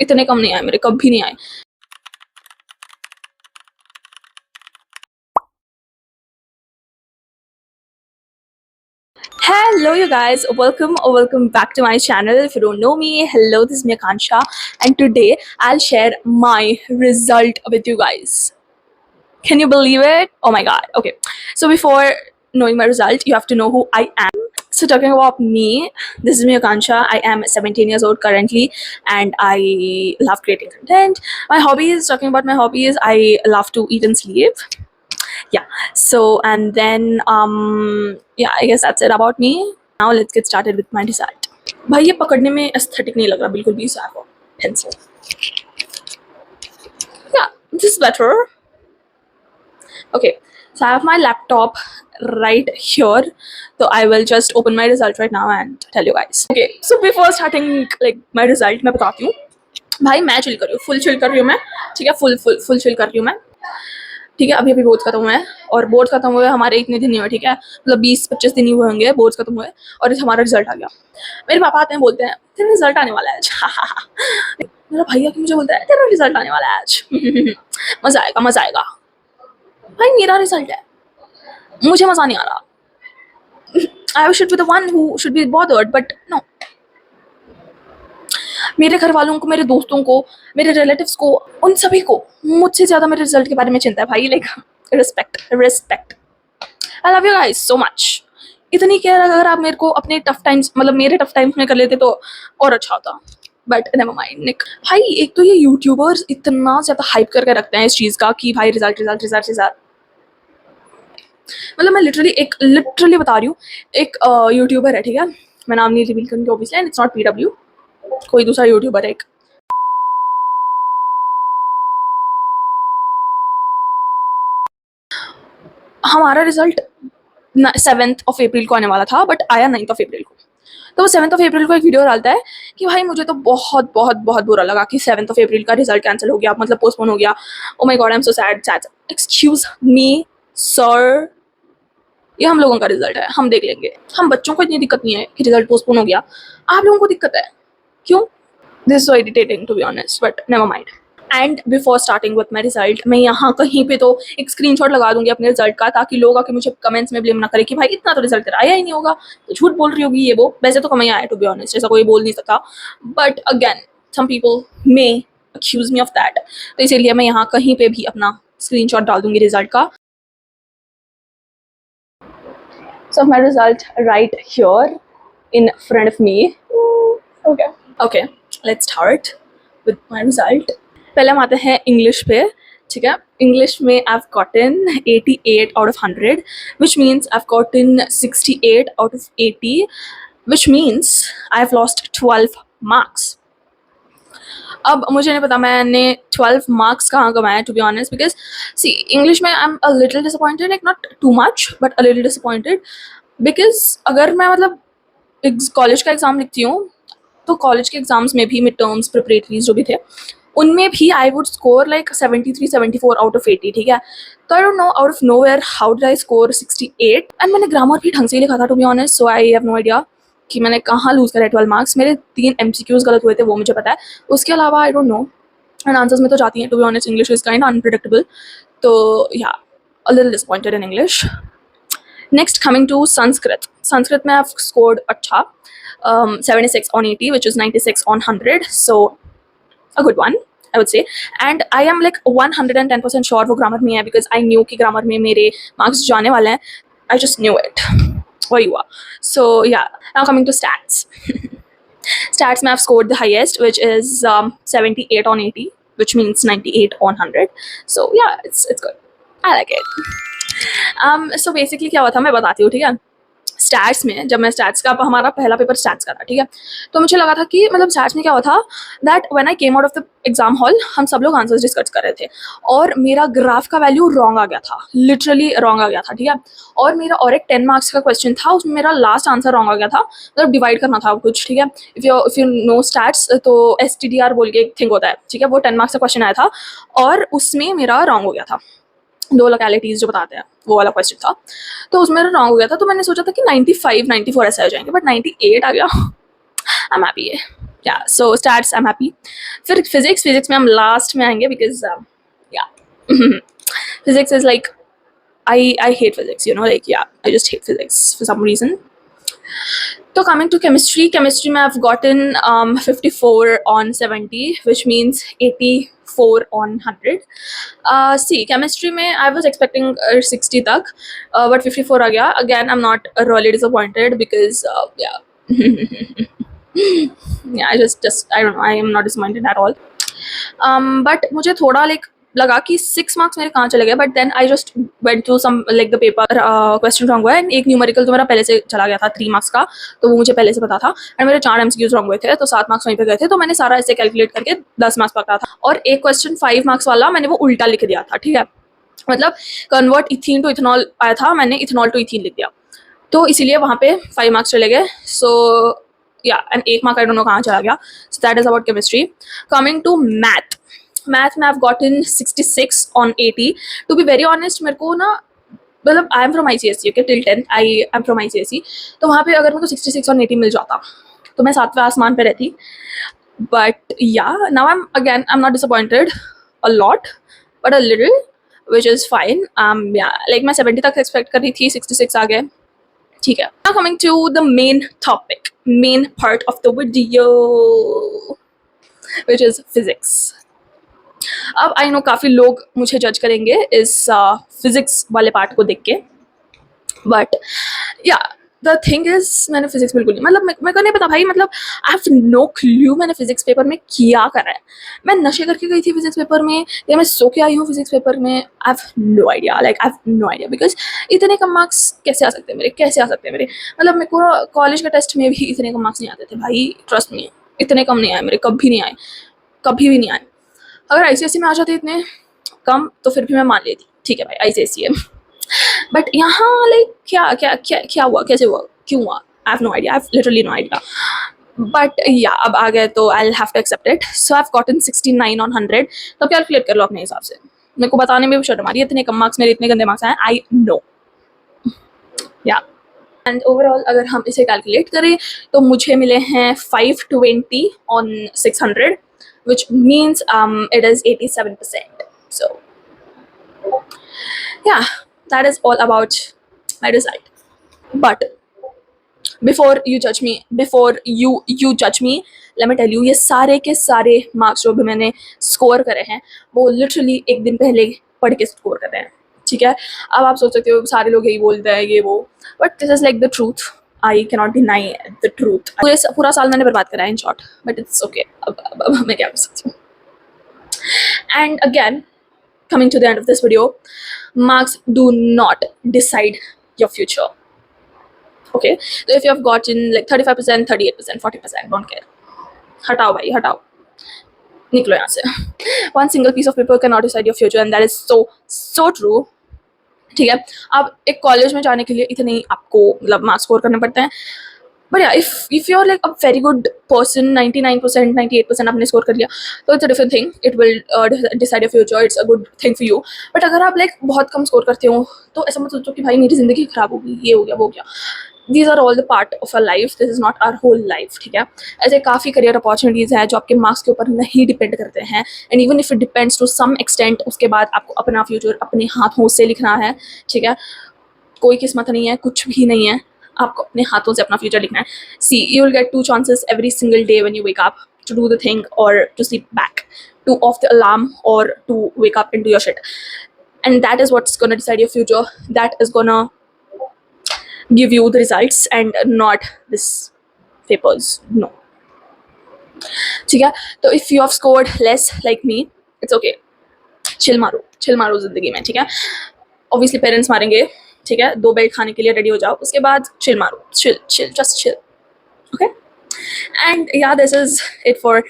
इतने कम नहीं आए मेरे, कभी नहीं आए। Hello, you guys. Welcome back to my channel. If you don't know me, hello, this is me Akansha, and today I'll share my result with you guys. Can you believe it? Oh my god. Okay, so before knowing my result, you have to know who I am. So talking about me, this is me Akansha. I am 17 years old currently, and I love creating content. My hobbies, talking about my hobbies, I love to eat and sleep. Yeah, so and then yeah, I guess that's it about me. Now let's get started with my result. भाई ये पकड़ने में aesthetic नहीं लग रहा बिल्कुल भी, साफ pencil. Yeah, this is better. Okay, so I have my laptop right here, so I will just open my result right now and tell you guys. Okay, so before starting like my result, मैं बताती हूँ भाई, मैं chill कर रही हूँ, full chill कर रही हूँ मैं, ठीक है, फुल चिल कर रही हूँ मैं, ठीक है। अभी अभी बोर्ड खत्म हुए हैं, और बोर्ड खत्म हुए हमारे इतने दिन नहीं हुए, ठीक है, मतलब 20-25 दिन ही हुए होंगे बोर्ड खत्म हुए, और हमारा रिजल्ट आ गया। मेरे पापा आते हैं, बोलते हैं तेरा रिजल्ट आने वाला है आज। मेरा भैया कि मुझे बोलता है तेरा रिजल्ट आने वाला है आज। मजा आएगा मजा आएगा। भाई मेरा रिजल्ट है, मुझे मजा नहीं आ रहा। I should be the one who should be bothered, but no. मेरे घर वालों को, मेरे दोस्तों को, मेरे रिलेटिव्स को, उन सभी को मुझसे ज़्यादा मेरे रिजल्ट के बारे में चिंता है भाई। Like respect. I love you guys so much. इतनी केयर अगर आप मेरे को अपने टफ टाइम्स, मतलब मेरे टफ टाइम्स में कर लेते तो और अच्छा होता, बट नेवर माइंड। निक भाई, एक तो ये यूट्यूबर्स इतना ज़्यादा हाइप करके रखते हैं इस चीज़ का कि भाई रिजल्ट। मतलब मैं लिटरली बता रही हूँ, एक यूट्यूबर है, ठीक है, मैं नाम नहीं रिवील करूँगी obviously, and it's not PW, कोई दूसरा यूट्यूबर है एक। हमारा रिजल्ट 7 अप्रैल को आने वाला था, बट आया 9 अप्रैल को। तो वो 7 अप्रैल को एक वीडियो डालता है कि भाई मुझे तो बहुत बहुत बहुत बुरा लगा कि 7 अप्रैल का रिजल्ट कैंसिल हो गया, मतलब पोस्टपोन हो गया। Oh my God, I am so sad. Excuse me sir, ये हम लोगों का रिजल्ट है, हम देख लेंगे। हम बच्चों को इतनी दिक्कत नहीं है कि रिजल्ट पोस्टपोन हो गया, आप लोगों को दिक्कत है क्यों? This so irritating to be honest, but never mind. And before starting with my result, मैं यहाँ कहीं पे तो एक स्क्रीनशॉट लगा दूंगी अपने रिजल्ट का, ताकि लोग आके मुझे कमेंट्स में ब्लेम ना करे कि भाई इतना तो रिजल्ट तेरा आया ही नहीं होगा, तो झूठ बोल रही होगी ये वो। वैसे तो कम ही आया टू बी ऑनेस्ट, ऐसा कोई बोल नहीं सकता, but again some people may accuse me of that, तो इसीलिए मैं यहाँ कहीं पे भी अपना स्क्रीनशॉट डाल दूंगी रिजल्ट का। So my result right here in front of me. Okay, let's start with my result. पहले हम आते हैं इंग्लिश पे, ठीक है। इंग्लिश में I've gotten 88 out of 100, which means I've gotten 68 out of 80, which means I've lost 12 marks. अब मुझे नहीं पता मैंने 12 मार्क्स कहाँ कमाए, to be honest, because see English में I am a little disappointed, like not too much but a little disappointed, because अगर मैं मतलब कॉलेज का एग्ज़ाम लिखती हूँ, तो कॉलेज के एग्जाम्स में भी मिड टर्म्स प्रिपरेटरीज जो भी थे, उनमें भी I would score like 73-74 out of 80, ठीक है। तो I don't know out of nowhere how did I score 68, and मैंने ग्रामर भी ढंग से ही लिखा था to be honest, so I have no idea कि मैंने कहाँ लूज़ करे 12 मार्क्स। मेरे 3 MCQs गलत हुए थे, वो मुझे पता है, उसके अलावा I don't know. And answers में तो जाती हैं to be honest, English is kind unpredictable, तो yeah a little disappointed in English. Next, coming to Sanskrit. Sanskrit में I've scored अच्छा, 76 on 80, which is 96 on 100, so a good one, I would say. And I am like 110% sure वो grammar में है, because I knew कि grammar में मेरे marks जाने वाले हैं. I just knew it. वही हुआ. So yeah, now coming to stats. Stats में I've scored the highest, which is 78 on 80, which means 98 on 100. So yeah, it's good. I like it. So basically क्या हुआ था मैं बताती हूँ, ठीक है। स्टैट्स में जब मैं स्टैट्स का, हमारा पहला पेपर स्टैट्स का था, ठीक है, तो मुझे लगा था कि मतलब स्टैट्स में क्या हुआ था that when I came out of the exam hall, हम सब लोग आंसर्स डिस्कस कर रहे थे, और मेरा ग्राफ का वैल्यू रॉन्ग आ गया था, लिटरली रॉन्ग आ गया था, ठीक है। और मेरा और एक 10 मार्क्स का क्वेश्चन था, उसमें मेरा लास्ट आंसर रॉन्ग आ गया था, मतलब डिवाइड करना था कुछ, ठीक है। इफ़ यू नो स्टैट्स, तो STDR बोल के एक थिंग होता है, ठीक है, वो 10 मार्क्स का क्वेश्चन आया था, और उसमें मेरा रॉन्ग हो गया था, 2 लोकेलिटीज़ जो बताते हैं वो वाला क्वेश्चन था, तो उसमें रॉन्ग हो गया था। तो मैंने सोचा था कि 95-94 ऐसे आ जाएंगे, बट 98 आ गया। आई एम हैप्पी है। yeah, so stats I'm happy. फिर physics में हम last में आएंगे because yeah physics is like I hate physics, you know, like yeah, I just hate physics for some reason. So coming to chemistry में I've gotten 54 on 70, which means 84 on 100. See, chemistry में I was expecting 60 तक, but 54 आ गया. Again, I'm not really disappointed because yeah. Yeah, I don't know, I am not disappointed at all. But मुझे थोड़ा like लगा कि 6 marks मेरे कहाँ चले गए, but then I just went through some like the paper, question wrong हुआ and एक न्यूमेरिकल तो मेरा पहले से चला गया था 3 मार्क्स का, तो वो मुझे पहले से पता था, एंड मेरे 4 एमसीक्यूज रॉन्ग हुए थे, तो 7 मार्क्स वहीं पे गए थे, तो मैंने सारा ऐसे कैलकुलेट करके 10 मार्क्स पकड़ा था, और एक क्वेश्चन 5 मार्क्स वाला मैंने वो उल्टा लिख दिया था, ठीक है, मतलब कन्वर्ट इथीन टू इथेनॉल आया था, मैंने इथेनॉल टू इथीन लिख दिया, तो इसीलिए वहाँ पे 5 मार्क्स चले गए. So yeah and 1 mark I don't know कहाँ चला गया. So that is about chemistry. Coming to math में I've gotten 66 on 80. To be very honest, मेरे को ना मतलब I am from ICSE, okay, till 10th I am from ICSE, तो वहाँ पे अगर मेरे को 66 on 80 मिल जाता तो मैं 7वें आसमान पे रहती. बट या now I am not disappointed a lot but a little, which is fine. या लाइक मैं 70 तक एक्सपेक्ट कर रही थी, 66 आ गए, ठीक है. Now coming to the main topic, main part of the video, which is physics. अब आई नो काफ़ी लोग मुझे जज करेंगे इस फिजिक्स वाले पार्ट को देख के, बट या द थिंग इज मैंने फिजिक्स बिल्कुल नहीं, मतलब मेरे को नहीं पता भाई, मतलब आई हैव नो क्ल्यू मैंने फिजिक्स पेपर में क्या करा है. मैं नशे करके गई थी फिजिक्स पेपर में या मैं सो के आई हूँ फिजिक्स पेपर में, I have no idea, like I have no idea, because इतने कम मार्क्स कैसे आ सकते हैं मेरे, कैसे आ सकते हैं मेरे, मतलब मेरे को कॉलेज के टेस्ट में भी इतने कम मार्क्स नहीं आते थे भाई, ट्रस्ट मी, इतने कम नहीं आए मेरे, कभी नहीं आए, कभी भी नहीं आए. अगर ICSE में आ जाते इतने कम तो फिर भी मैं मान लेती, ठीक है भाई ICSE है, बट यहाँ लाइक क्या क्या क्या क्या हुआ, कैसे हुआ, क्यों हुआ, I have no idea, I have literally no idea. But yeah अब आ गए तो I will have to accept it. So I have gotten 69 on 100. तो कैलकुलेट कर लो अपने हिसाब से, मेरे को बताने में भी शर्म आ रही है, इतने कम मार्क्स मेरे, इतने गंदे मार्क्स आए, आई नो. या एंड ओवरऑल अगर हम इसे कैलकुलेट करें तो मुझे मिले हैं 520 on 600, which means it is 87%. So yeah, that is all about my result. But before you judge me, let me tell you, ये सारे के सारे मार्क्स जो भी मैंने स्कोर करे हैं वो लिटरली एक दिन पहले पढ़ के स्कोर करे हैं, ठीक है. अब आप सोच सकते हो सारे लोग यही बोलते हैं ये वो, but this is like the truth, I cannot deny the truth. पूरा साल मैंने बर्बाद करा है in short, but it's okay. अब मैं क्या कर सकती हूँ. And again, coming to the end of this video, marks do not decide your future, okay. So if you have gotten like 35%, 38%, 40%, don't care, हटाओ भाई हटाओ, निकलो यहाँ से. One single piece of paper cannot decide your future, and that is so true, ठीक है. अब एक कॉलेज में जाने के लिए इतने ही आपको मतलब मार्क्स स्कोर करने पड़ते हैं, but yeah if you are like a very good person, 99%, 98% आपने स्कोर कर लिया, तो it's a different thing, it will decide your future, it's a good thing for you. But अगर आप लाइक बहुत कम स्कोर करते हो तो ऐसा मत सोचो कि भाई मेरी जिंदगी खराब होगी, ये हो गया वो हो गया. These are all the part of a life, this is not our whole life, ठीक है. ऐसे काफ़ी करियर अपॉर्चुनिटीज़ हैं जो आपके मार्क्स के ऊपर नहीं डिपेंड करते हैं, and even if it depends to some extent, उसके बाद आपको अपना फ्यूचर अपने हाथों से लिखना है, ठीक है. कोई किस्मत नहीं है, कुछ भी नहीं है, आपको अपने हाथों से अपना फ्यूचर लिखना है. See, you will get 2 chances every single day when you wake up to do the thing or to sleep back, to off the alarm or to wake up and do your shit, and that is what's gonna decide your future, that is gonna give you the results and not this papers, no, ठीक है. तो if you have scored less like me, it's okay, chill मारो जिंदगी में, ठीक है. Obviously parents मारेंगे, ठीक है, 2 बेल्ट खाने के लिए रेडी हो जाओ, उसके बाद चिल मारो, chill just chill, okay. And yeah, this is it for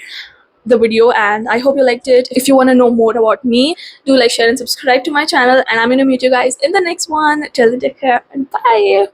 the video, and I hope you liked it. If you want to know more about me, do like, share and subscribe to my channel, and I'm gonna meet you guys in the next one. Till then, take care and bye.